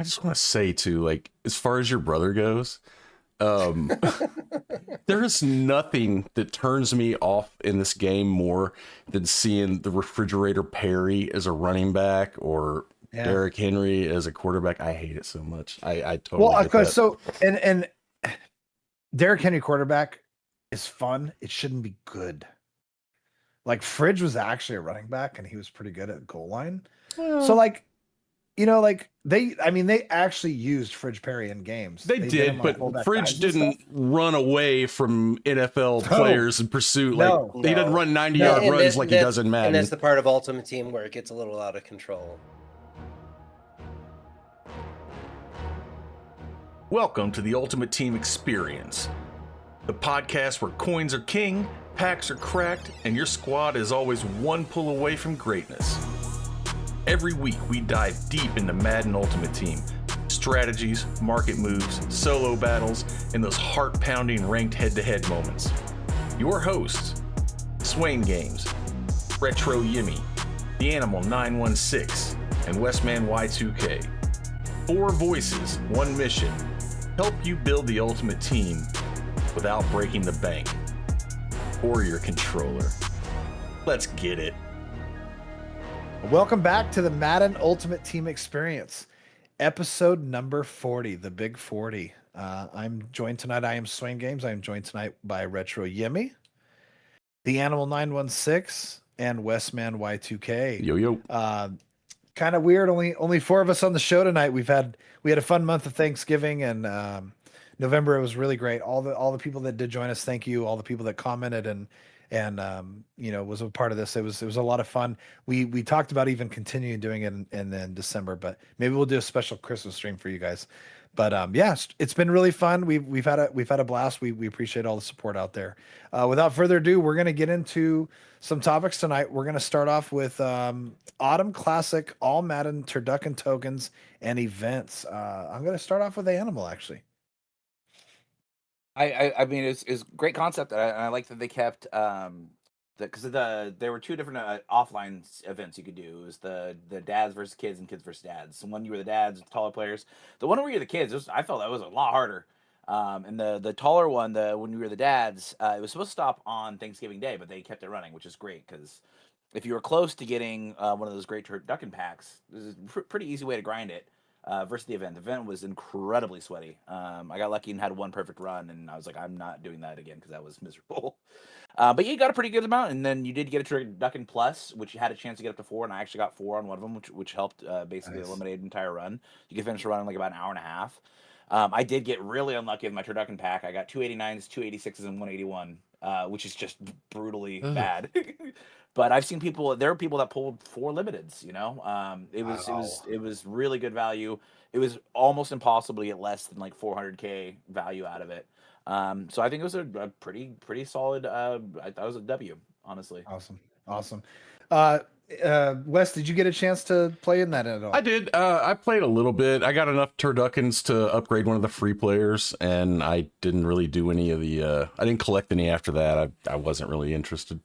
I just want to say too, like, as far as your brother goes, um, there is nothing that turns me off in this game more than seeing the refrigerator Perry as a running back or Yeah. Derrick Henry as a quarterback. I hate it so much. I totally Well, get okay, that. so and Derrick Henry quarterback is fun. It shouldn't be good. Like Fridge was actually a running back and he was pretty good at goal line. So Well, like, like they actually used Fridge Perry in games. they They did did, him on but fullback Fridge dives and stuff. didn't run away from NFL No, players in pursuit. Like, no, he doesn't No. run 90-yard no. And runs like he does that's in and that's Madden. the part of Ultimate Team where it gets a little out of control. Welcome to the Ultimate Team Experience, the podcast where coins are king, packs are cracked, and your squad is always one pull away from greatness. Every week, we dive deep into Madden Ultimate Team, strategies, market moves, solo battles, and those heart-pounding ranked head-to-head moments. Your hosts, Swain Games, Retro Yimmy, The Animal 916, and Westman Y2K. 4 voices, 1 mission. Help you build the ultimate team without breaking the bank or your controller. Let's get it. Welcome back to the Madden Ultimate Team Experience, episode number 40, the big 40. I'm joined tonight. I am Swain Games. I am joined tonight by Retro Yimmy, The Animal 916, and Westman Y2K. Yo, yo. Kind of weird. Only 4 of us on the show tonight. We had a fun month of Thanksgiving and November. It was really great. All the people that did join us, thank you. All the people that commented and was a part of this. It was a lot of fun. We talked about even continuing doing it in then December, but maybe we'll do a special Christmas stream for you guys. But yeah, it's been really fun. We've had a blast. We appreciate all the support out there. Without further ado, we're gonna get into some topics tonight. We're gonna start off with Autumn Classic, All Madden, Turducken tokens, and events. I'm gonna start off with Animal actually. I mean it's a great concept. I like that they kept because there were 2 different offline events you could do. It was the dads versus kids and kids versus dads. So one you were the dads, taller players. The one where you're the kids, I felt that was a lot harder. And the taller one, when you were the dads, it was supposed to stop on Thanksgiving Day, but they kept it running, which is great because if you were close to getting one of those great turducken packs, this is a pretty easy way to grind it. Versus the event. The event was incredibly sweaty. I got lucky and had 1 perfect run, and I was like, I'm not doing that again because that was miserable. But yeah, you got a pretty good amount, and then you did get a Turducken Plus, which you had a chance to get up to 4, and I actually got 4 on one of them, which helped basically Nice. eliminate an entire run. You could finish a run in like about an hour and a half. I did get really unlucky with my Turducken pack. I got 289s, 286s, and 181, which is just brutally bad. But I've seen there are people that pulled 4 limiteds. It was really good value. It was almost impossible to get less than like 400k value out of it. So I think it was a pretty solid. I thought it was a W, honestly. Awesome. Wes, did you get a chance to play in that at all? I did. I played a little bit. I got enough turduckens to upgrade one of the free players, and I didn't really do any of the. I didn't collect any after that. I wasn't really interested.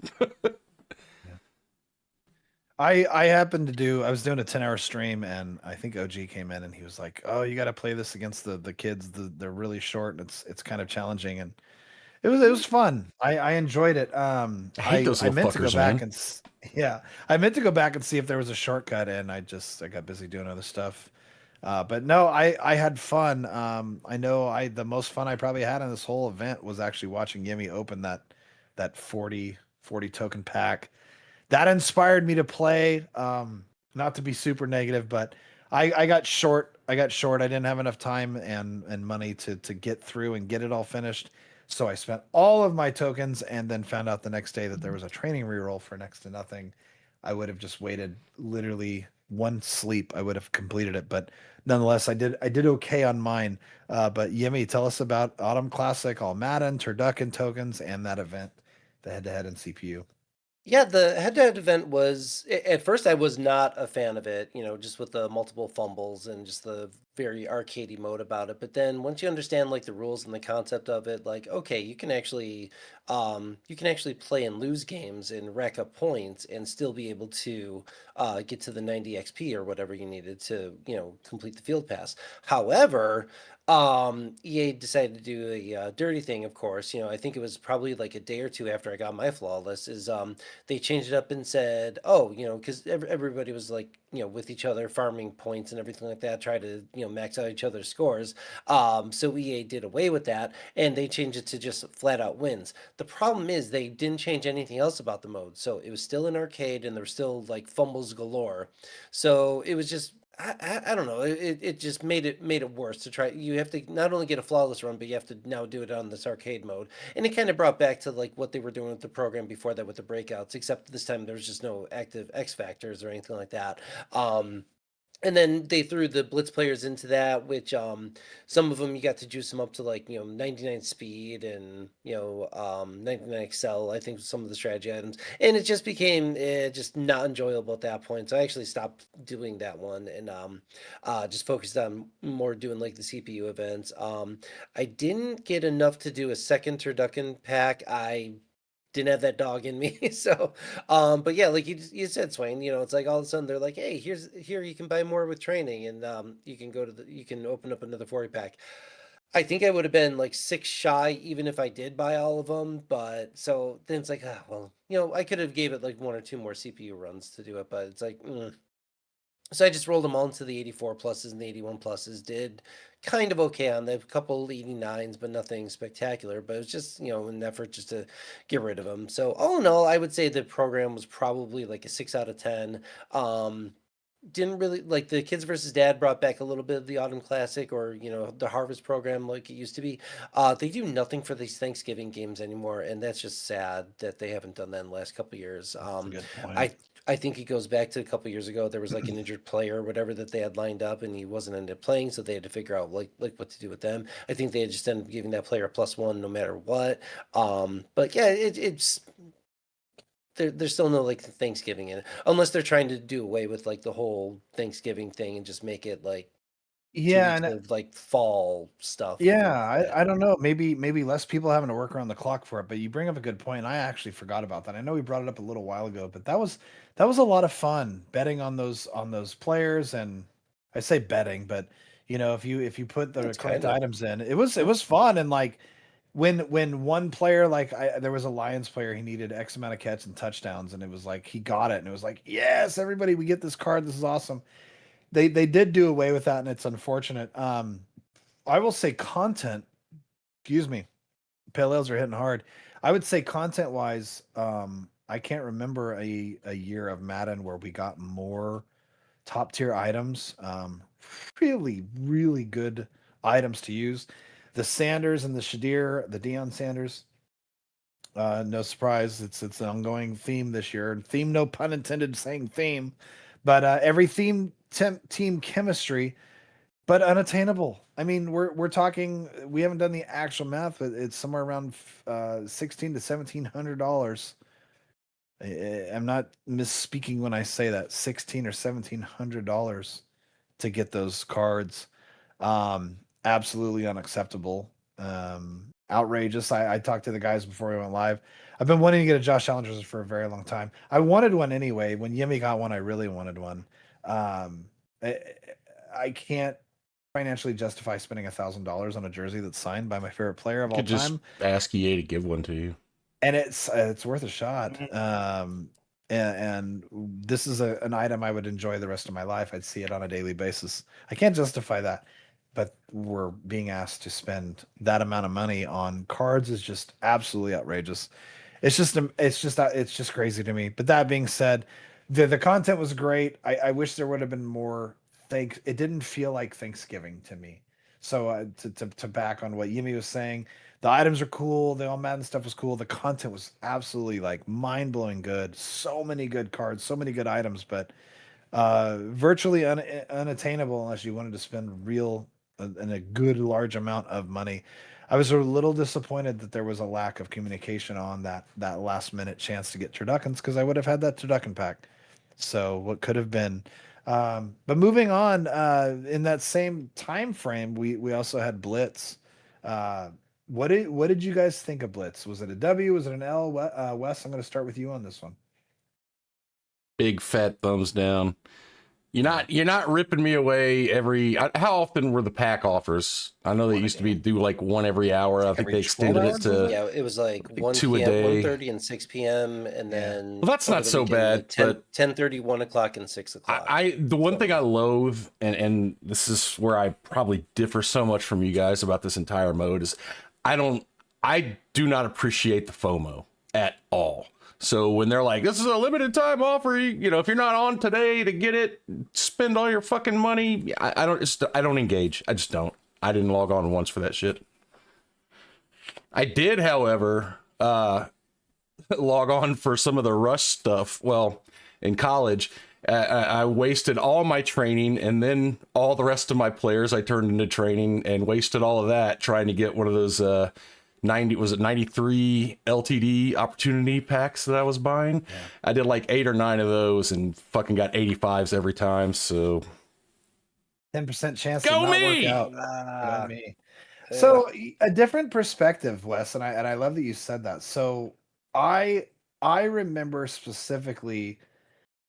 I was doing a 10-hour stream and I think OG came in and he was like, "Oh, you got to play this against the kids. They're really short and it's kind of challenging." And it was fun. I enjoyed it. I hate those I little meant to go fuckers, back man. and yeah, I meant to go back and see if there was a shortcut and I got busy doing other stuff. But no, I had fun. I know the most fun I probably had in this whole event was actually watching Yimmy open that 40 token pack. That inspired me to play. Not to be super negative, but I got short. I didn't have enough time and money to get through and get it all finished. So I spent all of my tokens and then found out the next day that there was a training reroll for next to nothing. I would have just waited literally 1 sleep. I would have completed it, but nonetheless, I did okay on mine. But Yimmy, tell us about Autumn Classic, All Madden, Turducken tokens, and that event, the head-to-head and CPU. Yeah, the head-to-head event was at first I was not a fan of it, just with the multiple fumbles and just the very arcadey mode about it. But then once you understand like the rules and the concept of it, like okay, you can actually play and lose games and rack up points and still be able to get to the 90 XP or whatever you needed to, complete the field pass. However, EA decided to do a dirty thing, of course. I think it was probably like a day or two after I got my flawless, is they changed it up and said, oh, because everybody was like, with each other farming points and everything like that, try to, max out each other's scores. So EA did away with that and they changed it to just flat out wins. The problem is they didn't change anything else about the mode. So it was still an arcade and there were still like fumbles galore. So it was just I don't know. It just made it worse to try. You have to not only get a flawless run, but you have to now do it on this arcade mode. And it kind of brought back to like what they were doing with the program before that with the breakouts, except this time there was just no active X factors or anything like that. And then they threw the Blitz players into that, which some of them you got to juice them up to like 99 speed and 99 excel. I think some of the strategy items, and it just became just not enjoyable at that point. So I actually stopped doing that one and just focused on more doing like the CPU events. I didn't get enough to do a second turducken pack. I didn't have that dog in me. So, but yeah, like you said, Swain, it's like all of a sudden they're like, hey, here you can buy more with training, and you can you can open up another 40 pack. I think I would have been like 6 shy even if I did buy all of them. But so then it's like, well, I could have gave it like 1 or 2 more CPU runs to do it, but it's like, So I just rolled them all into the 84 pluses and the 81 pluses. Did kind of okay on the couple 89s, but nothing spectacular. But it was just, an effort just to get rid of them. So all in all, I would say the program was probably like a 6 out of 10. Didn't really like the Kids versus Dad brought back a little bit of the Autumn Classic or the Harvest program like it used to be. They do nothing for these Thanksgiving games anymore, and that's just sad that they haven't done that in the last couple of years. That's a good point. I think it goes back to a couple years ago. There was like an injured player or whatever that they had lined up, and he wasn't ended up playing, so they had to figure out like what to do with them. I think they had just ended up giving that player a +1 no matter what. But yeah, it's there's still no like Thanksgiving in it, unless they're trying to do away with like the whole Thanksgiving thing and just make it like 2 Yeah, weeks and of like fall stuff. yeah, I don't know. Maybe less people having to work around the clock for it, but you bring up a good point. I actually forgot about that. I know we brought it up a little while ago, but that was a lot of fun betting on those players. And I say betting, but if you put the It's correct kind of items in, it was fun. And like when one player, like there was a Lions player, he needed X amount of catch and touchdowns, and it was like he got it, and it was like, yes, everybody, we get this card. This is awesome. They did do away with that, and it's unfortunate. I will say content, excuse me, pale ales are hitting hard. I would say content wise, I can't remember a year of Madden where we got more top tier items. Really, really good items to use. The Sanders and the Shadir, the Deion Sanders. No surprise, it's an ongoing theme this year. Theme, no pun intended, saying theme, but every team chemistry but unattainable. I mean, we're talking. We haven't done the actual math, but it's somewhere around $1,600 to $1,700. I'm not misspeaking when I say that $1,600 or $1,700 to get those cards. Absolutely unacceptable. Outrageous. I talked to the guys before we went live. I've been wanting to get a Josh Allen jersey for a very long time. I wanted one anyway. When Yemi got one, I really wanted one. I, I can't financially justify spending $1,000 on a jersey that's signed by my favorite player of You all could just time, ask EA to give one to you. and it's worth a shot. And this is an item I would enjoy the rest of my life. I'd see it on a daily basis. I can't justify that, but we're being asked to spend that amount of money on cards is just absolutely outrageous. It's just crazy to me. But that being said, the content was great. I wish there would have been more. It didn't feel like Thanksgiving to me. So to back on what Yimi was saying, the items are cool. The All Madden stuff was cool. The content was absolutely like mind blowing good. So many good cards, so many good items, but virtually unattainable unless you wanted to spend real and a good large amount of money. I was a little disappointed that there was a lack of communication on that last minute chance to get turduckens because I would have had that turducken pack. So what could have been But moving on, in that same time frame, we also had Blitz. What did you guys think of Blitz? Was it a W? Was it an L? Wes, I'm going to start with you on this one. Big fat thumbs down. You're not ripping me away every. How often were the pack offers? I know they used to be do like one every hour. I think Every they 12 extended it hours, to Yeah, it was like 1 2 a p.m., day. 1:30 and 6 p.m. and Yeah. then Well, that's over not the so weekend, bad, like 10, but 10:30, 1 o'clock, and 6 o'clock. the one thing So- I loathe, and this is where I probably differ so much from you guys about this entire mode, is I do not appreciate the FOMO at all. So when they're like, this is a limited time offer, you know, if you're not on today to get it, spend all your fucking money. I don't engage. I just don't. I didn't log on once for that shit. I did, however, log on for some of the rush stuff. Well, in college, I wasted all my training, and then all the rest of my players I turned into training, and wasted all of that trying to get one of those 93 LTD opportunity packs that I was buying. Yeah. I did like 8 or 9 of those and fucking got 85s every time. So 10% chance Go to not me! work out. Ah, Go me. So a different perspective, Wes, and I love that you said that. So I remember specifically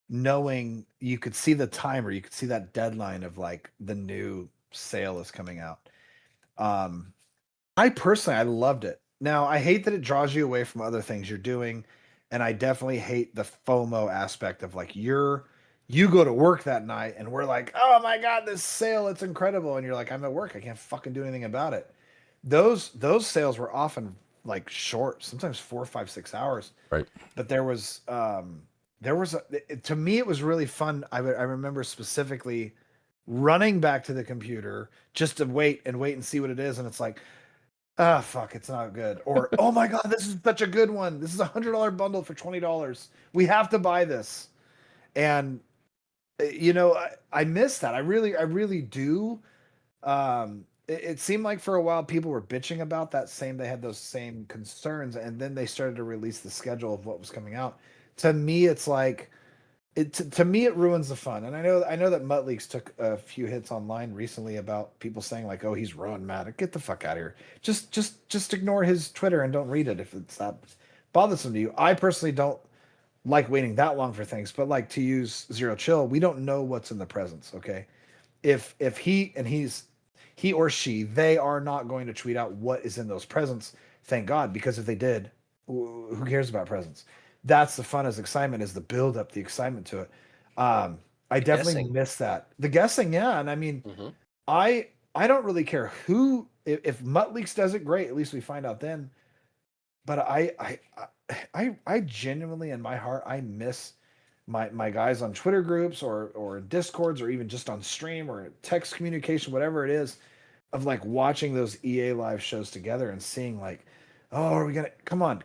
knowing you could see the timer, you could see that deadline of like the new sale is coming out. I personally I loved it. Now I hate that it draws you away from other things you're doing, and I definitely hate the FOMO aspect of like you go to work that night and we're like, oh my god, this sale, it's incredible, and you're like, I'm at work, I can't fucking do anything about it. Those sales were often like short, sometimes 4, 5, 6 hours. right. But to me it was really fun. I remember specifically running back to the computer just to wait and see what it is, and it's like, ah, fuck, it's not good. Or, oh my god, this is such a good one. This is $100 bundle for $20. We have to buy this. And you know, I miss that. I really do. It seemed like for a while people were bitching about that same. They had those same concerns, and then they started to release the schedule of what was coming out. To me, it's like to me it ruins the fun. And I know that MUT Leaks took a few hits online recently about people saying like, oh, he's ruined Madden. Get the fuck out of here. Just ignore his Twitter and don't read it if it's that bothersome to you. I personally don't like waiting that long for things, but like, to use Zero Chill, we don't know what's in the presents. Okay, if he or she, they are not going to tweet out what is in those presents. Thank God, because if they did, who cares about presents? That's the fun, as excitement is the build up, the excitement to it. I definitely guessing. miss that. The guessing, yeah. And I mean, Mhm. I don't really care who, if MUT Leaks does it, great. At least we find out then. But I genuinely, in my heart, I miss my guys on Twitter groups or Discords, or even just on stream or text communication, whatever it is, of like watching those EA live shows together and seeing like, oh, are we gonna come on,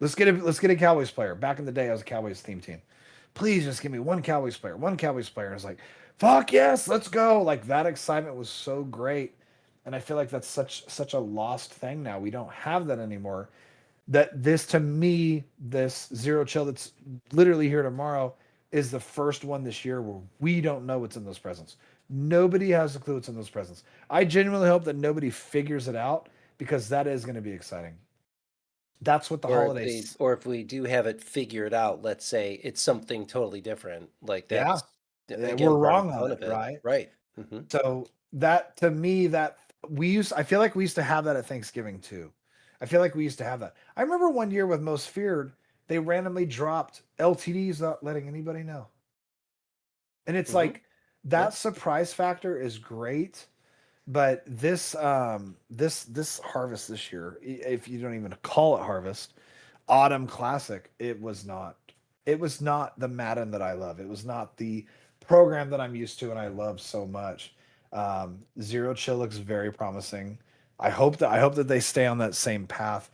let's get a Cowboys player. Back in the day, I was a Cowboys theme team. Please just give me one Cowboys player, one Cowboys player. And it's like, fuck yes, let's go. Like, that excitement was so great. And I feel like that's such a lost thing now. We don't have that anymore. That this, to me, this Zero Chill that's literally here tomorrow is the first one this year where we don't know what's in those presents. Nobody has a clue what's in those presents. I genuinely hope that nobody figures it out, because that is going to be exciting. That's what the holidays. Or if we do have it figured out, let's say it's something totally different. Like Yeah. that's Yeah, again, we're part of wrong the on fun it, of right? Right. Hmm. So that, to me, that I feel like we used to have that at Thanksgiving too. I feel like we used to have that. I remember one year with Most Feared, they randomly dropped LTDs without letting anybody know. And it's Mhm. like, that Yeah. surprise factor is great, but this harvest this year, if you don't even call it harvest, autumn classic, it was not the Madden that I love. It was not the program that I'm used to and I love so much. Zero Chill looks very promising. I hope that they stay on that same path.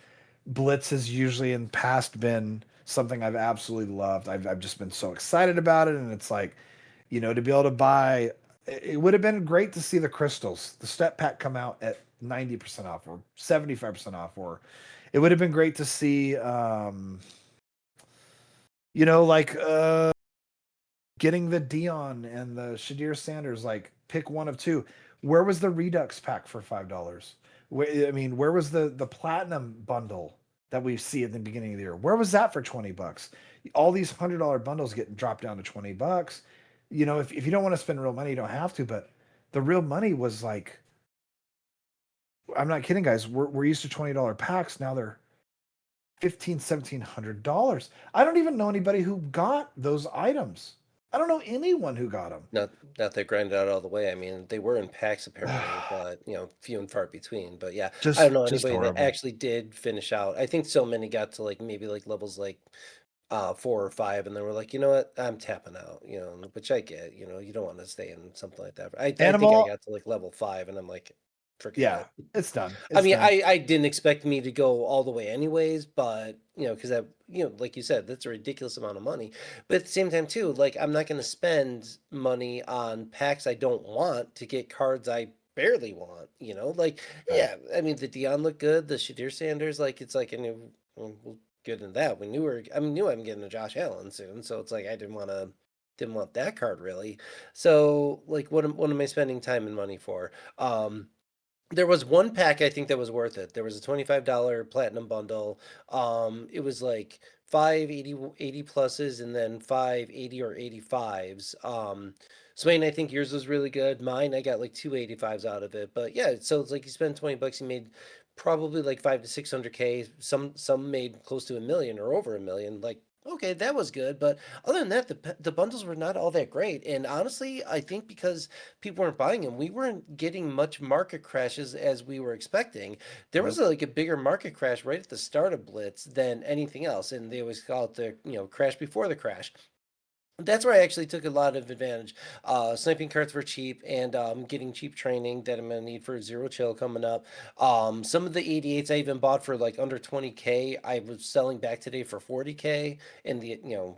Blitz has usually in the past been something I've absolutely loved. I've just been so excited about it, and it's like, you know, to be able to buy, it would have been great to see the crystals, the step pack, come out at 90% off or 75% off, or it would have been great to see, you know, like getting the Dion and the Shadir Sanders, like pick one of two. Where was the Redux pack for $5? I mean, where was the platinum bundle that we see at the beginning of the year? Where was that for $20? All these $100 bundles get dropped down to $20. You know, if you don't want to spend real money, you don't have to, but the real money was like, I'm not kidding, guys. We're used to $20 packs. Now they're $1,700. I don't even know anybody who got those items. I don't know anyone who got them. Not that grinded out all the way. I mean, they were in packs apparently, but few and far between. But yeah, Just I don't know just anybody that horrible. actually did finish out. I think so many got to like maybe like levels like 4 or 5, and then we're like, you know what, I'm tapping out. Which I get. You don't want to stay in something like that. I think I Animal, got to like level 5, and I'm like, forget yeah, it. it's done. I It's mean, done. I didn't expect me to go all the way anyways, but because like you said, that's a ridiculous amount of money. But at the same time, too, like I'm not going to spend money on packs I don't want to get cards I barely want. Like yeah, I mean the Dion looked good, the Shadir Sanders, like it's like I knew we'll get into that. We knew I'm getting a Josh Allen soon, so it's like I didn't want that card really. So like what am I spending time and money for? There was one pack I think that was worth it. There was a $25 platinum bundle. It was like 5 80 pluses and then 5 80 or 85s. Swain, I think yours was really good. Mine, I got like 2 85s out of it. But yeah, so it's like you spend $20, you made probably like 5 to 600K. Some made close to $1 million or over $1 million. Like, okay, that was good. But other than that, the bundles were not all that great. And honestly, I think because people weren't buying them, we weren't getting much market crashes as we were expecting. There was like a bigger market crash right at the start of Blitz than anything else, and they always call it the crash before the crash. That's where I actually took a lot of advantage. Sniping carts were cheap, and getting cheap training that I'm gonna need for Zero Chill coming up. Some of the 88s I even bought for like under 20K. I was selling back today for 40K, and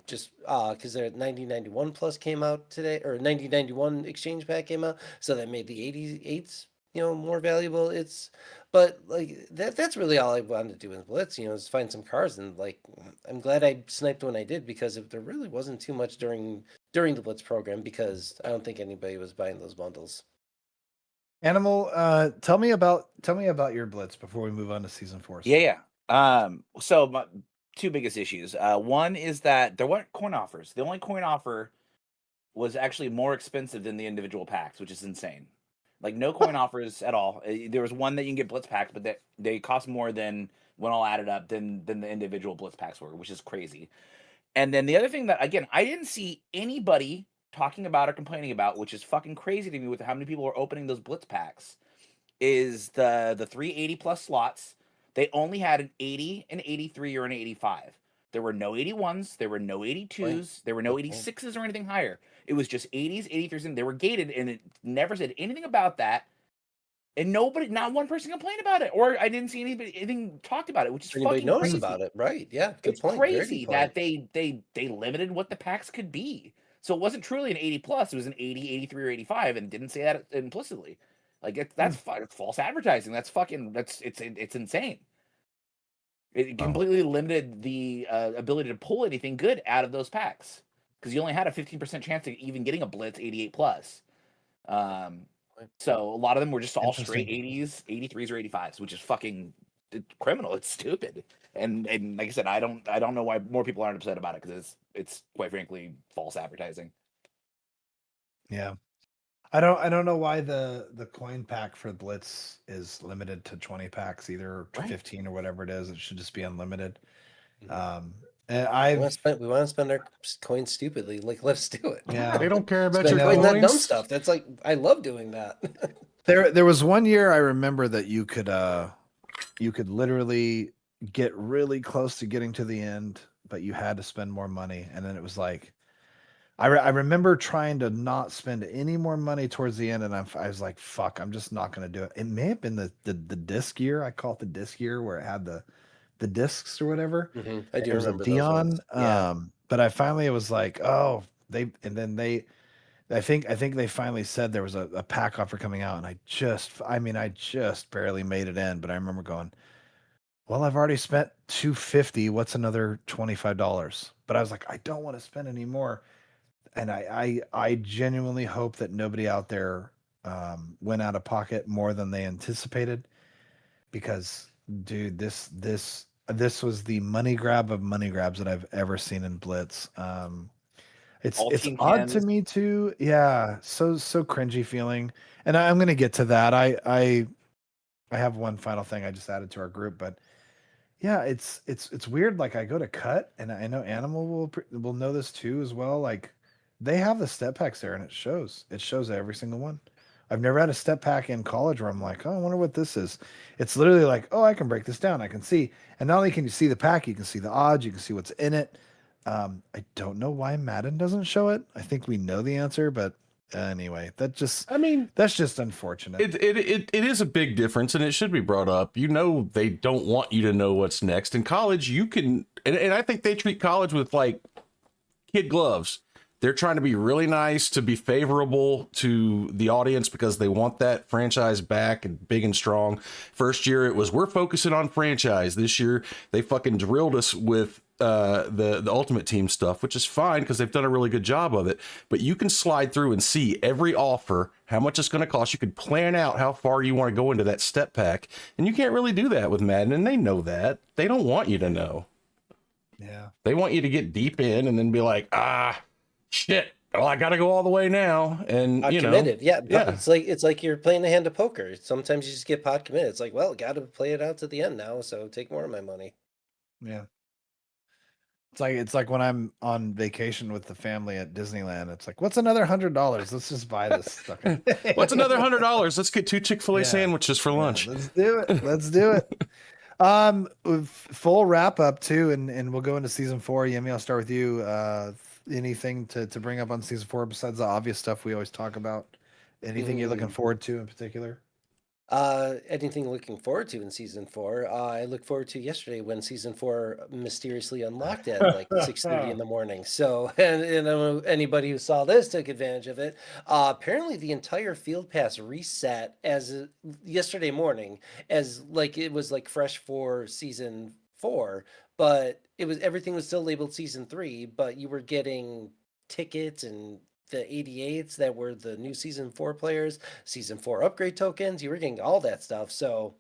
just because the 9091 plus came out today, or 9091 exchange pack came out, so that made the 88s more valuable. But like that's really all I wanted to do in Blitz, is find some cars, and like I'm glad I sniped when I did, because if there really wasn't too much during the Blitz program, because I don't think anybody was buying those bundles. Animal, tell me about your Blitz before we move on to season 4. Yeah. So my two biggest issues. One is that there weren't coin offers. The only coin offer was actually more expensive than the individual packs, which is insane. Like no coin offers at all. There was one that you can get Blitz packs, but they cost more than when all added up than the individual Blitz packs were, which is crazy. And then the other thing that, again, I didn't see anybody talking about or complaining about, which is fucking crazy to me with how many people are opening those Blitz packs, is the 380 plus slots. They only had an 80, an 83, or an 85. There were no 81s, there were no 82s, there were no 86s or anything higher. It was just 80s, 83s, and they were gated, and it never said anything about that. And not one person complained about it, or I didn't see anything talked about it, which is Anybody fucking notice crazy. about it, right? Yeah, good It's point. Very crazy good point. that they limited what the packs could be. So it wasn't truly an 80 plus; it was an 80, 83, or 85, and didn't say that implicitly. Like that's false advertising. That's it's insane. It completely limited the ability to pull anything good out of those packs, because you only had a 15% chance of even getting a Blitz 88 plus. So a lot of them were just all straight 80s, 83s, or 85s, which is fucking criminal. It's stupid. And like I said, I don't know why more people aren't upset about it, because it's quite frankly false advertising. Yeah. I don't know why the coin pack for Blitz is limited to 20 packs, either to 15 or whatever it is. It should just be unlimited. And we want to spend our coins stupidly. Like, let's do it. Yeah. They don't care about Spend your coins, not dumb coins. stuff. That's like, I love doing that. There was one year I remember that you could literally get really close to getting to the end, but you had to spend more money, and then it was like I remember trying to not spend any more money towards the end, and I was like, fuck, I'm just not going to do it. It may have been the disc year. I call it the disc year, where it had the discs or whatever. I do There was a remember those Dion. ones. Yeah. But I finally, it was like, oh, I think they finally said there was a pack offer coming out, and I just barely made it in. But I remember going, well, I've already spent $250. What's another $25? But I was like, I don't want to spend any more. and I genuinely hope that nobody out there went out of pocket more than they anticipated, because dude, this was the money grab of money grabs that I've ever seen in Blitz. All It's Team odd to Chems. me too. Yeah, so cringy feeling. And I'm gonna get to that. I have one final thing I just added to our group, but yeah, it's weird. Like I go to cut, and I know Animal will know this too as well. Like they have the step packs there, and it shows. It shows every single one. I've never had a step pack in college where I'm like, oh, I wonder what this is. It's literally like, oh, I can break this down. I can see, and not only can you see the pack, you can see the odds, you can see what's in it. I don't know why Madden doesn't show it. I think we know the answer, but anyway, I mean, that's just unfortunate. it is a big difference, and it should be brought up. You know, they don't want you to know what's next. In college, you can, and I think they treat college with like kid gloves. They're trying to be really nice, to be favorable to the audience, because they want that franchise back and big and strong. First year it was, we're focusing on franchise. This year they fucking drilled us with the Ultimate Team stuff, which is fine because they've done a really good job of it. But you can slide through and see every offer, how much it's going to cost. You could plan out how far you want to go into that step pack, and you can't really do that with Madden, and they know that. They don't want you to know. Yeah, they want you to get deep in and then be like, shit, well, I gotta go all the way now. And Pot you know, committed. Yeah, yeah. it's like you're playing a hand of poker. Sometimes you just get pot committed. It's like, well, got to play it out to the end now, so take more of my money. yeah. It's like when I'm on vacation with the family at Disneyland. It's like, what's another $100? Let's just buy this fucking. What's another $100? Let's get 2 Chick-fil-A Yeah. sandwiches for lunch. Let's do it. Let's do it. Full wrap up too, and we'll go into season 4. Yemi, I'll start with you. Anything to bring up on season 4 besides the obvious stuff we always talk about? Anything you're looking forward to in particular? Anything looking forward to in season 4? I look forward to yesterday when season 4 mysteriously unlocked at like 6:30 in the morning. So, and I don't know anybody who saw this took advantage of it. Apparently, the entire field pass reset as yesterday morning, as like it was like fresh for season 4, but everything was still labeled season 3, but you were getting tickets and the 88s that were the new season 4 players, season 4 upgrade tokens. You were getting all that stuff. So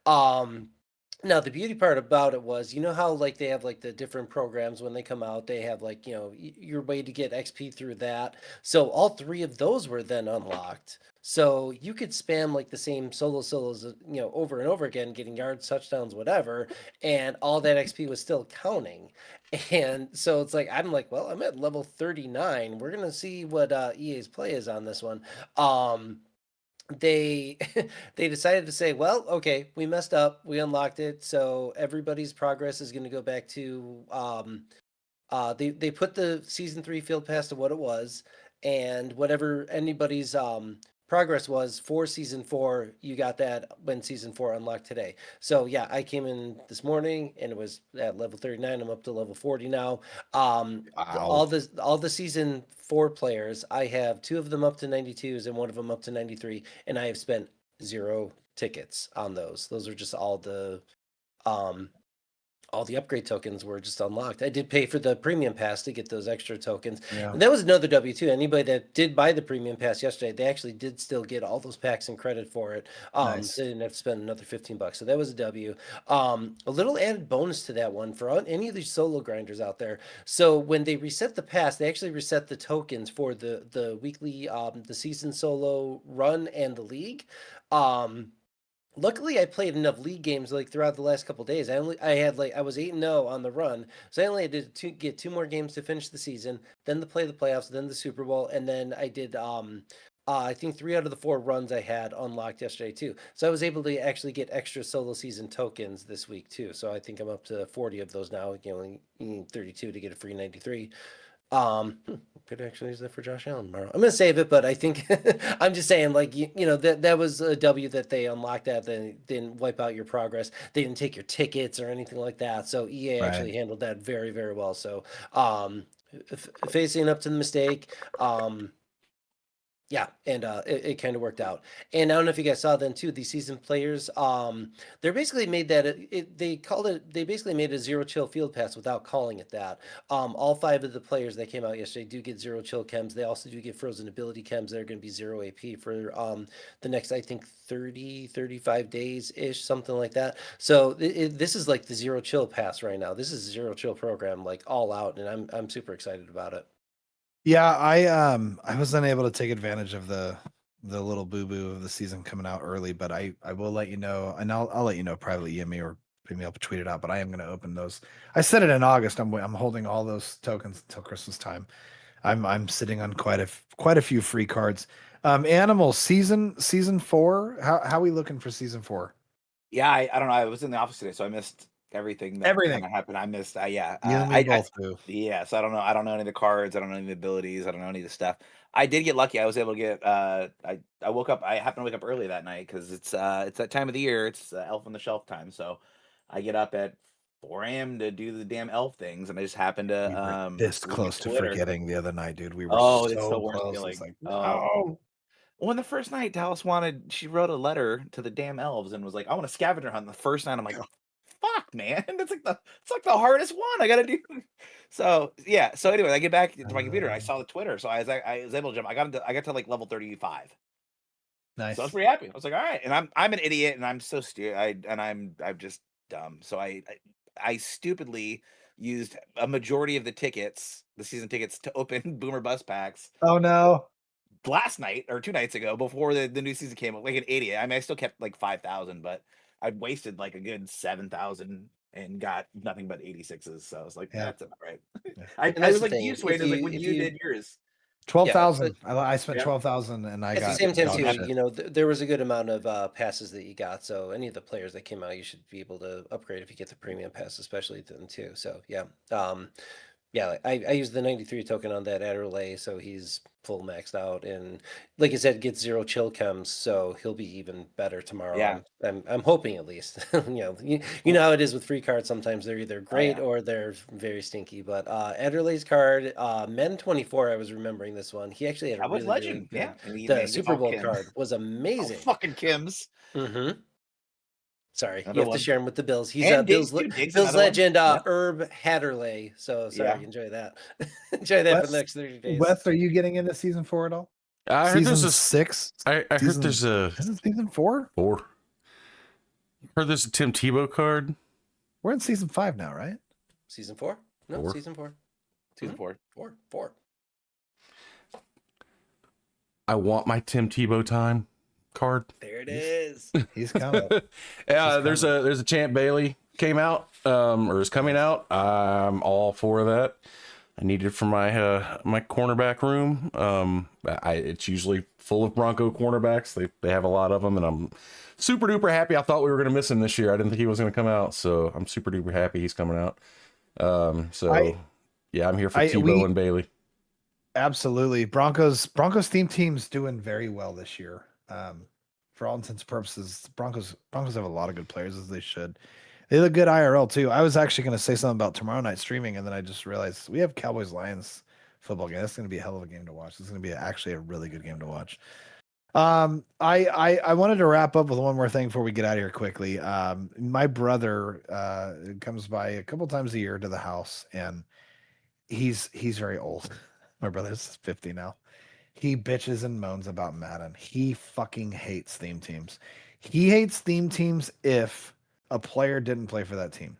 now the beauty part about it was, you know how like they have like the different programs when they come out, they have like, you know, your way to get XP through that. So all 3 of those were then unlocked. So you could spam like the same solos, you know, over and over again, getting yards, touchdowns, whatever, and all that XP was still counting. And so it's like, I'm like, well, I'm at level 39. We're gonna see what EA's play is on this one. They they decided to say, well, okay, we messed up, we unlocked it, so everybody's progress is going to go back to they put the season 3 field pass to what it was, and whatever anybody's progress was for season 4, you got that when season 4 unlocked today. So yeah, I came in this morning and it was at level 39. I'm up to level 40 now. Wow. All the season 4 players, I have 2 of them up to 92s and 1 of them up to 93, and I have spent 0 tickets on those. Those are just all the upgrade tokens were just unlocked. I did pay for the premium pass to get those extra tokens. Yeah. And that was another W too. Anybody that did buy the premium pass yesterday, they actually did still get all those packs and credit for it. Nice. They didn't have to spend another $15. So that was a W. A little added bonus to that one for any of these solo grinders out there. So when they reset the pass, they actually reset the tokens for the weekly the season solo run and the league. Luckily, I played enough league games like throughout the last couple of days. I was 8-0 on the run, so I only had to get 2 more games to finish the season, then to play the playoffs, then the Super Bowl, and then I did I think 3 out of the 4 runs I had unlocked yesterday too. So I was able to actually get extra solo season tokens this week too. So I think I'm up to 40 of those now. You need 32 to get a free 93. Could actually use that for Josh Allen tomorrow. I'm gonna save it, but I think I'm just saying, like, you know, that was a W that they unlocked, that they didn't wipe out your progress. They didn't take your tickets or anything like that. So EA actually handled that very, very well. So facing up to the mistake. Yeah, Yeah, and it kind of worked out. And I don't know if you guys saw then too, the seasoned players, they're basically made that they basically made a zero chill field pass without calling it that. All 5 of the players that came out yesterday do get zero chill chems. They also do get frozen ability chems that are going to be 0 AP for the next, I think, 35 days ish, something like that. So this is like the zero chill pass right now. This is a zero chill program, like all out, and I'm super excited about it. Yeah, I was unable to take advantage of the little boo boo of the season coming out early, but I will let you know, and I'll let you know privately, me or maybe I'll tweet it out. But I am going to open those. I said it in August. I'm holding all those tokens until Christmas time. I'm sitting on quite a few free cards. Animal season 4. How are we looking for season 4? Yeah, I don't know. I was in the office today, so I missed everything that Everything. kinda happened. I missed, yeah. You and me both do. Yeah, so I don't know. I don't know any of the cards. I don't know any of the abilities. I don't know any of the stuff. I did get lucky. I was able to get. I woke up. I happened to wake up early that night because it's that time of the year. It's Elf on the Shelf time. So I get up at 4 a.m. to do the damn elf things, and I just happened We were to this look at close to Twitter. forgetting the other night, dude. We were Oh, it's the so worst close. feeling. It's like, Oh. no. Well, in the first night, Dallas she wrote a letter to the damn elves and was like, "I want a scavenger hunt." The first night, I'm like, "Fuck, man, it's like the hardest one I gotta do." So yeah. So anyway, I get back to my computer and I saw the Twitter, so I was able to jump. I got to like level 35. Nice. So I was pretty happy. I was like, "All right," and I'm an idiot and I'm so stupid. I'm just dumb. So I stupidly used a majority of the tickets, the season tickets, to open Boomer Bus packs Oh no. last night or 2 nights ago before the new season came up, like an idiot. I mean, I still kept like 5,000, but I wasted like a good 7,000 and got nothing but 86s. So I was like, Yeah. that's about right. Yeah. I And that's was the like thing, used to it. if It was like you when if you you did yours. 12,000. I spent Yeah. 12,000 and I at the got same time dog too, shit. you know, there was a good amount of passes that you got. So any of the players that came out, you should be able to upgrade if you get the premium pass, especially then too. So yeah, yeah, like, I used the 93 token on that Adderley, so he's full maxed out, and like I said, gets 0 chill chems, so he'll be even better tomorrow. Yeah. I'm hoping at least. You know how it is with free cards. Sometimes they're either great yeah. or they're very stinky. But Adderley's card, Men 24, I was remembering this one. He actually had a That was really legend. good. Yeah. And he The made Super all Bowl Kim. card was Oh, amazing. fucking Kim's. Mm-hmm. Sorry, Another you have one. to share him with the Bills. He's And Bill's Diggs, too. Diggs, Bill's another one. legend, Yeah. Herb Hatterley. So sorry, Yeah. enjoy that. Enjoy that for the next 30 days. Wes, are you getting into season 4 at all? I heard Season there's 6? I heard there's a Is it season 4? 4. Heard there's a Tim Tebow card. We're in season 5 now, right? Season 4? No, 4. season 4. Season 4. 4. I want my Tim Tebow time card. There it is. He's coming. Yeah, there's a Champ Bailey came out, or is coming out. I'm all for that. I need it for my my cornerback room. It's usually full of Bronco cornerbacks. They have a lot of them, and I'm super duper happy. I thought we were gonna miss him this year. I didn't think he was gonna come out, so I'm super duper happy he's coming out. Yeah, I'm here for Tebow and Bailey. Absolutely. Broncos team's doing very well this year. For all intents and purposes, Broncos have a lot of good players, as they should. They look good IRL too. I was actually going to say something about tomorrow night streaming, and then I just realized we have Cowboys Lions football game. That's going to be a hell of a game to watch. It's going to be actually a really good game to watch. I wanted to wrap up with one more thing before we get out of here quickly. My brother comes by a couple times a year to the house, and he's very old. My brother's 50 now. He bitches and moans about Madden. He fucking hates theme teams. He hates theme teams if a player didn't play for that team.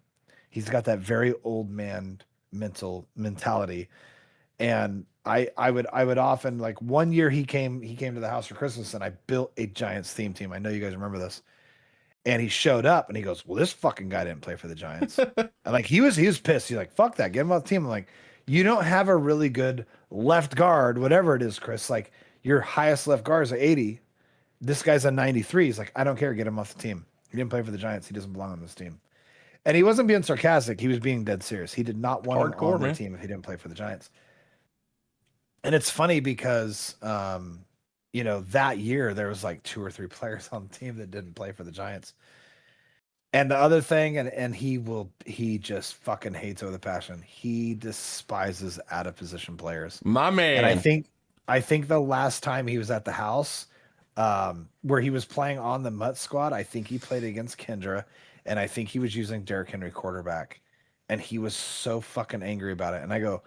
He's got that very old man mentality. And I would often, like, one year he came to the house for Christmas, and I built a Giants theme team. I know you guys remember this. And he showed up and he goes, "Well, this fucking guy didn't play for the Giants." And like he was pissed. He's like, "Fuck that, get him off the team." I'm like, "You don't have a really good left guard, whatever it is, Chris. Like, your highest left guard is an 80. This guy's a 93. He's like, I don't care, get him off the team. He didn't play for the Giants. He doesn't belong on this team." And he wasn't being sarcastic. He was being dead serious. He did not want him on the team if he didn't play for the Giants. And it's funny because that year there was like 2 or 3 players on the team that didn't play for the Giants. And the other thing, and he just fucking hates with a passion. He despises out of position players. My man. And I think I think the last time he was at the house, where he was playing on the MUT squad, I think he played against Kendra, and I think he was using Derrick Henry quarterback, and he was so fucking angry about it. And I go,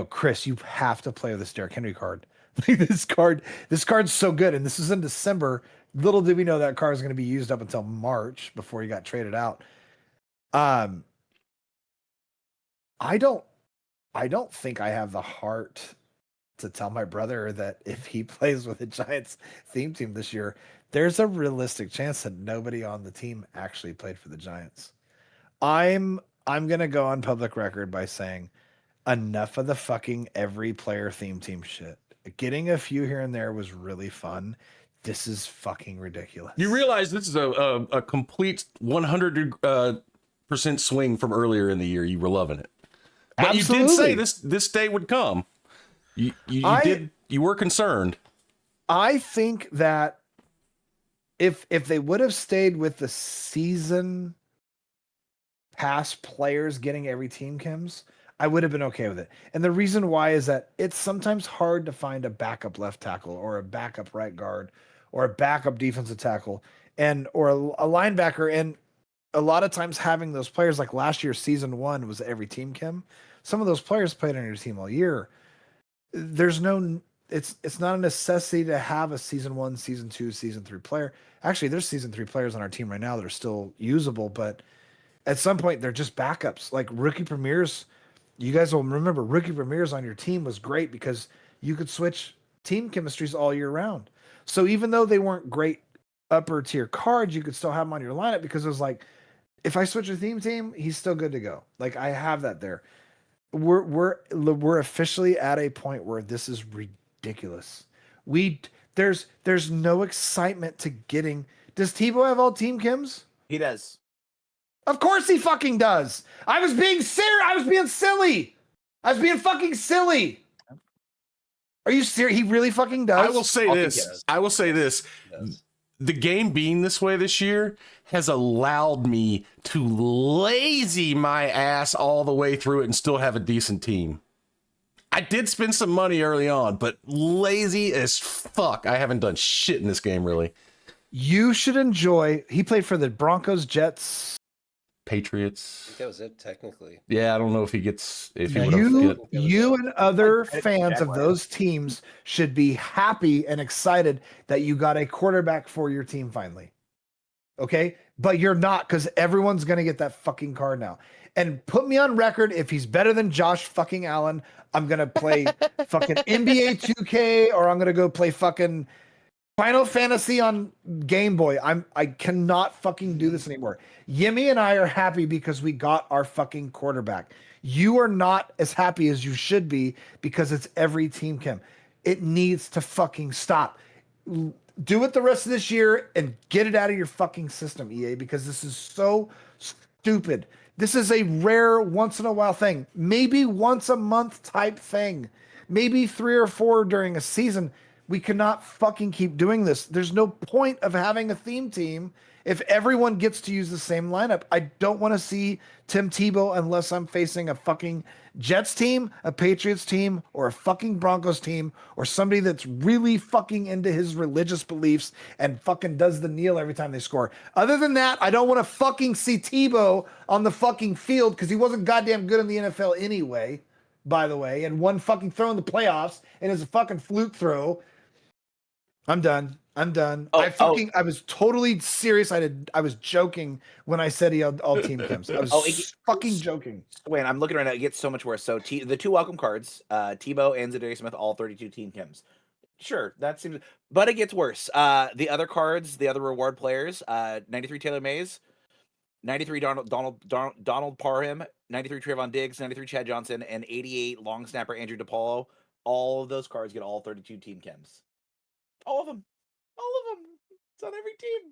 Chris, you have to play with this Derrick Henry card. Like this card's so good, and this is in December. Little did we know that card is going to be used up until March before he got traded out. I don't think I have the heart to tell my brother that if he plays with the Giants theme team this year, there's a realistic chance that nobody on the team actually played for the Giants. I'm gonna go on public record by saying enough of the fucking every player theme team shit. Getting a few here and there was really fun. This is fucking ridiculous. You realize this is a complete 100% swing from earlier in the year. You were loving it, but Absolutely. you did say this day would come. You were concerned. I think that if they would have stayed with the season pass players getting every team chems, I would have been okay with it. And the reason why is that it's sometimes hard to find a backup left tackle or a backup right guard or a backup defensive tackle or a linebacker. And a lot of times having those players, like last year, season 1 was every team chem. Some of those players played on your team all year. It's not a necessity to have a season 1, season 2, season 3 player. Actually, there's season 3 players on our team right now that are still usable, but at some point they're just backups. Like rookie premieres, you guys will remember rookie premieres on your team was great because you could switch team chemistries all year round. So even though they weren't great upper tier cards, you could still have them on your lineup because it was like, if I switch a team, he's still good to go. Like I have that there. We're officially at a point where this is ridiculous. There's no excitement to getting. Does Tebow have all team chems? He does. Of course he fucking does. I was being serious. I was being silly. I was being fucking silly. Are you serious? He really fucking does. I will say this. The game being this way this year has allowed me to lazy my ass all the way through it and still have a decent team. I did spend some money early on, but lazy as fuck. I haven't done shit in this game, really. You should enjoy. He played for the Broncos, Jets, Patriots. I think that was it, technically. Yeah, I don't know if he gets. If he you and other fans of those teams should be happy and excited that you got a quarterback for your team finally. Okay, but you're not, because everyone's gonna get that fucking card now. And put me on record if he's better than Josh fucking Allen. I'm gonna play fucking NBA 2K, or I'm gonna go play fucking Final Fantasy on Game Boy. I cannot fucking do this anymore. Yimmy and I are happy because we got our fucking quarterback. You are not as happy as you should be because it's every team chem. It needs to fucking stop. Do it the rest of this year and get it out of your fucking system, EA, because this is so stupid. This is a rare once in a while thing. Maybe once a month type thing. Maybe 3 or 4 during a season. We cannot fucking keep doing this. There's no point of having a theme team if everyone gets to use the same lineup. I don't want to see Tim Tebow unless I'm facing a fucking Jets team, a Patriots team, or a fucking Broncos team, or somebody that's really fucking into his religious beliefs and fucking does the kneel every time they score. Other than that, I don't want to fucking see Tebow on the fucking field because he wasn't goddamn good in the NFL anyway, by the way, and one fucking throw in the playoffs and it's a fucking fluke throw. I'm done. I was totally serious. I was joking when I said he had all team chems. I was fucking joking. Wait, I'm looking right now. It gets so much worse. So the 2 welcome cards, Tebow and Zadarius Smith, all 32 team chems. Sure, that seems, but it gets worse. The other cards, the other reward players, 93 Taylor Mays, 93 Donald Parham, 93 Trayvon Diggs, 93 Chad Johnson, and 88 long snapper Andrew DePaulo. All of those cards get all 32 team chems. All of them. It's on every team.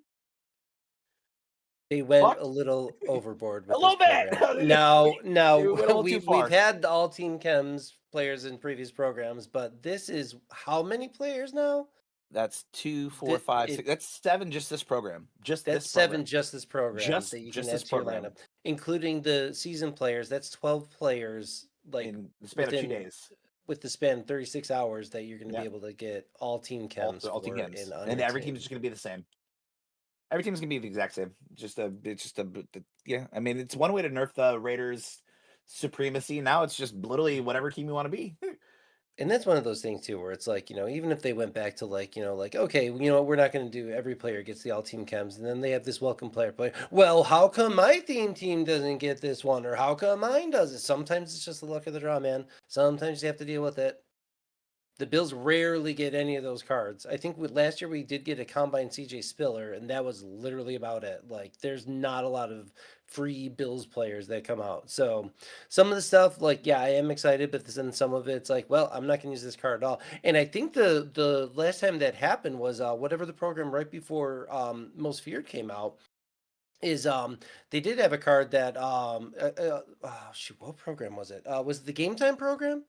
They went a little overboard with a little bit. No, we've had the all team chems players in previous programs, but this is how many players now? That's 2, 4, 5, 6. That's 7 just this program. That's 7 just this program. Just this program, including the season players. That's 12 players. Like in the span of 2 days. with the span 36 hours that you're going to Yeah. be able to get all team chems all team for games, in and every team team. is just going to be the same. Every team's gonna be the exact same. Yeah. I mean, it's one way to nerf the Raiders' supremacy. Now it's just literally whatever team you want to be. And that's one of those things too, where it's like, even if they went back to like, okay, we're not going to do every player gets the all team chems, and then they have this welcome player. Well, how come my team doesn't get this one, or how come mine does it? Sometimes it's just the luck of the draw, man. Sometimes you have to deal with it. The Bills rarely get any of those cards. I think last year we did get a combine CJ Spiller, and that was literally about it. Like, there's not a lot of free Bills players that come out. So some of the stuff, like, yeah, I am excited, but then some of it's like, well, I'm not going to use this card at all. And I think the last time that happened was whatever the program right before Most Feared came out. Is they did have a card that shoot, what program was it? Was it the Game Time program?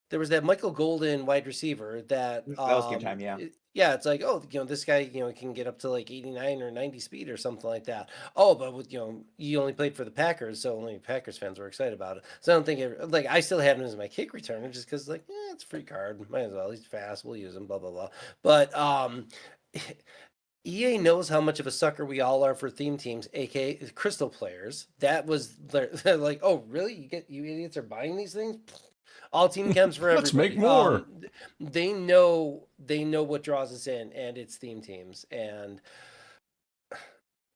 There was that Michael Golden wide receiver that was Game Time, yeah. Yeah, it's like, oh, this guy, can get up to like 89 or 90 speed or something like that. Oh, but with, you only played for the Packers, so only Packers fans were excited about it. So I don't think like I still have him as my kick returner just because like, it's a free card, might as well. He's fast, we'll use him, blah blah blah. But EA knows how much of a sucker we all are for theme teams, aka crystal players. That was they're like, oh really? You idiots are buying these things? All team chems for everybody. Let's make more. They know what draws us in, and it's theme teams. And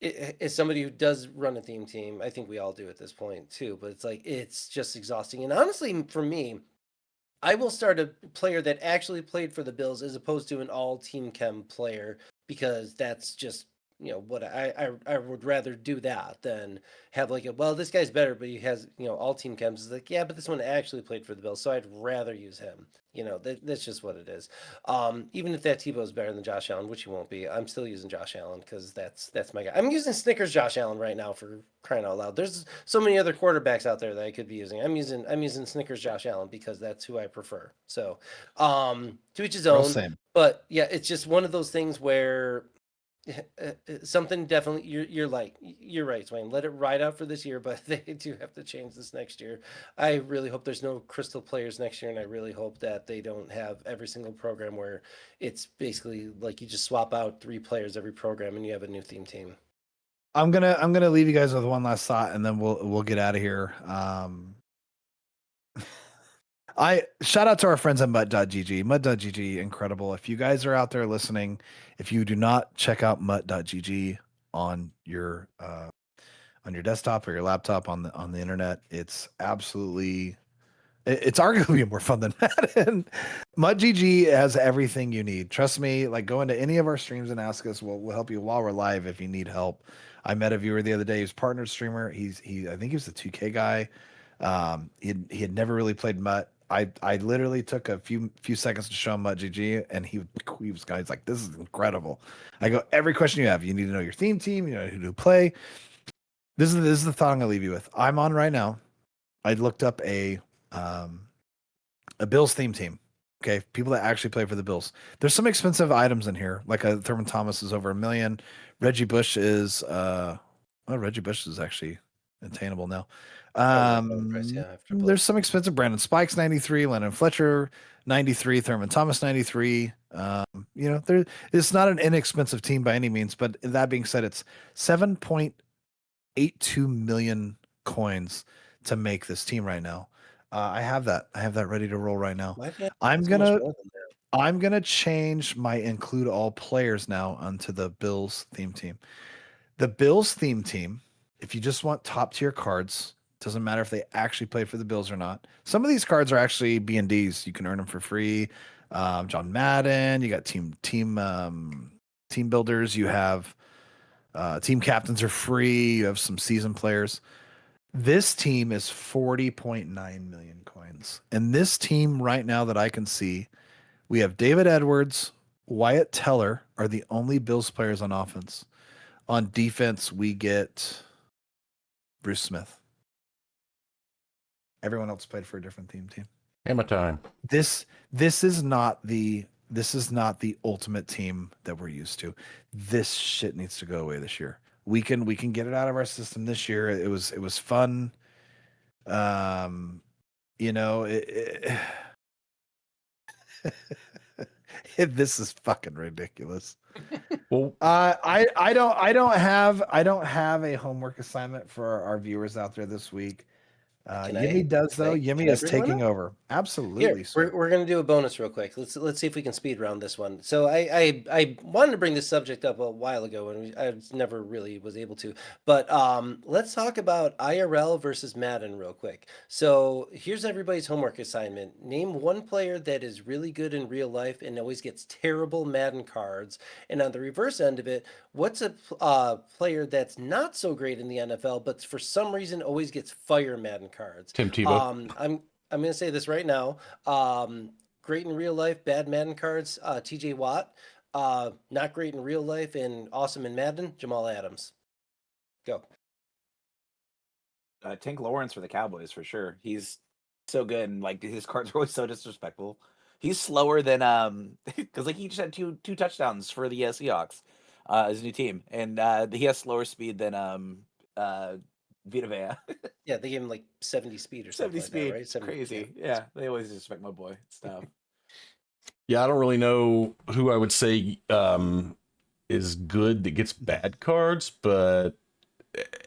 as somebody who does run a theme team, I think we all do at this point too. But it's like it's just exhausting. And honestly, for me, I will start a player that actually played for the Bills as opposed to an all team chem player, because that's just what I would rather do that than have like this guy's better, but he has all team chems. Is like, yeah, but this one actually played for the Bills, so I'd rather use him. That's just what it is. Even if that Tebow is better than Josh Allen, which he won't be, I'm still using Josh Allen because that's my guy. I'm using Snickers Josh Allen right now, for crying out loud. There's so many other quarterbacks out there that I could be using. I'm using Snickers Josh Allen because that's who I prefer. So to each his own. Same. But yeah, it's just one of those things where something definitely you're right, Swain. Let it ride out for this year, but they do have to change this next year. I really hope there's no crystal players next year, and I really hope that they don't have every single program where it's basically like you just swap out 3 players every program and you have a new theme team. I'm gonna leave you guys with one last thought, and then we'll get out of here. I shout out to our friends at MUT.gg. MUT.gg, incredible. If you guys are out there listening, if you do not check out MUT.gg on your desktop or your laptop on the internet, it's absolutely it's arguably more fun than Madden. MUT.gg has everything you need. Trust me, like go into any of our streams and ask us. We'll help you while we're live if you need help. I met a viewer the other day. He's partnered streamer. I think he was the 2K guy. He had never really played MUT. I literally took a few seconds to show him MUT.gg, and he was like, this is incredible. I go, every question you have, you need to know your theme team, you know who to play. This is the thought I'm gonna leave you with. I'm on right now. I looked up a Bills theme team. Okay, people that actually play for the Bills. There's some expensive items in here, like a Thurman Thomas is over $1 million. Reggie Bush is Reggie Bush is actually attainable now. There's some expensive Brandon Spikes 93, Lennon Fletcher 93, Thurman Thomas 93. It's not an inexpensive team by any means, but that being said, it's 7.82 million coins to make this team right now. I have that ready to roll right now. I'm gonna change my include all players now onto the Bills theme team. The Bills theme team, if you just want top tier cards, doesn't matter if they actually play for the Bills or not. Some of these cards are actually B&Ds. You can earn them for free. John Madden, you got team builders, you have team captains are free, you have some season players. This team is 40.9 million coins. And this team right now that I can see, we have David Edwards, Wyatt Teller are the only Bills players on offense. On defense, we get Bruce Smith. Everyone else played for a different theme team. Hammer time. This is not the ultimate team that we're used to. This shit needs to go away this year. We can get it out of our system this year. It was fun. This is fucking ridiculous. Well, I don't have a homework assignment for our viewers out there this week. Yimmy does though. Yimmy can I is bring one taking up? over. Here, Absolutely, sir. we're gonna do a bonus real quick. Let's see if we can speed round this one. So I wanted to bring this subject up a while ago, and I never really was able to. But let's talk about IRL versus Madden real quick. So here's everybody's homework assignment. Name one player that is really good in real life and always gets terrible Madden cards. And on the reverse end of it, what's a player that's not so great in the NFL, but for some reason always gets fire Madden cards? Tim Tebow. I'm going to say this right now. Great in real life, bad Madden cards. TJ Watt. Not great in real life and awesome in Madden. Jamal Adams. Go. Tank Lawrence for the Cowboys for sure. He's so good, and like his cards are always so disrespectful. He's slower than because like he just had two touchdowns for the Seahawks, his new team, and he has slower speed than Vita Vea. Yeah, they gave him like 70 speed or 70 something speed, like that, right? 70, crazy. Yeah, they always disrespect my boy. It's tough. Yeah, I don't really know who I would say is good that gets bad cards, but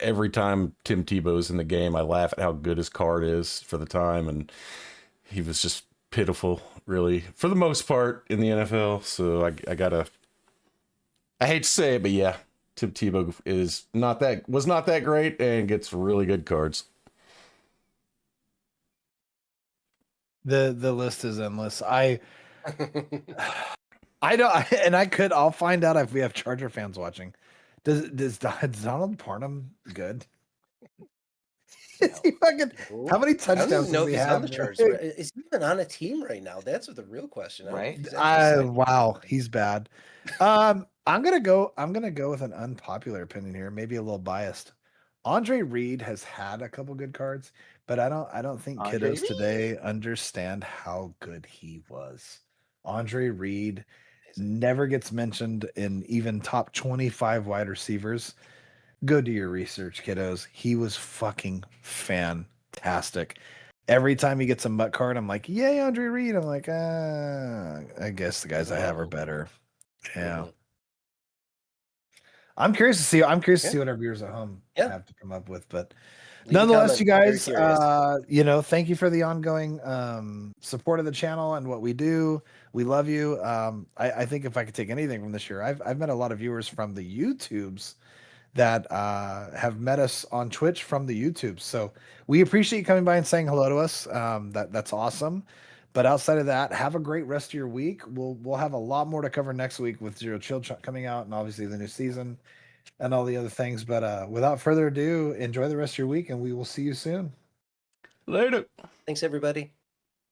every time Tim Tebow's in the game, I laugh at how good his card is for the time, and he was just pitiful, really, for the most part in the NFL. So I hate to say it, but yeah, Tim Tebow was not that great and gets really good cards. The list is endless. I don't, and I'll find out if we have Charger fans watching. Does Donald Parham good? Is he fucking, how many I don't touchdowns even know does if he he's on have? the Chargers. Is he even on a team right now? That's the real question. I don't Right? think he's actually signed. Wow, he's bad. I'm gonna go with an unpopular opinion here, maybe a little biased. Andre Reed has had a couple good cards, but I don't think Andre kiddos today understand how good he was. Andre Reed never gets mentioned in even top 25 wide receivers. Go do your research, kiddos. He was fucking fantastic. Every time he gets a MUT card, I'm like, yay, Andre Reed. I'm like, I guess the guys I have are better. Yeah. Mhm. I'm curious to see Yeah. what our viewers at home Yeah. have to come up with. But Leave a nonetheless, comment. you Very guys, curious. thank you for the ongoing support of the channel and what we do. We love you. I think if I could take anything from this year, I've met a lot of viewers from the YouTubes that have met us on Twitch from the YouTube. So we appreciate you coming by and saying hello to us. That's awesome. But outside of that, have a great rest of your week. We'll have a lot more to cover next week with Zero Chill coming out and obviously the new season and all the other things. But without further ado, enjoy the rest of your week and we will see you soon. Later. Thanks, everybody.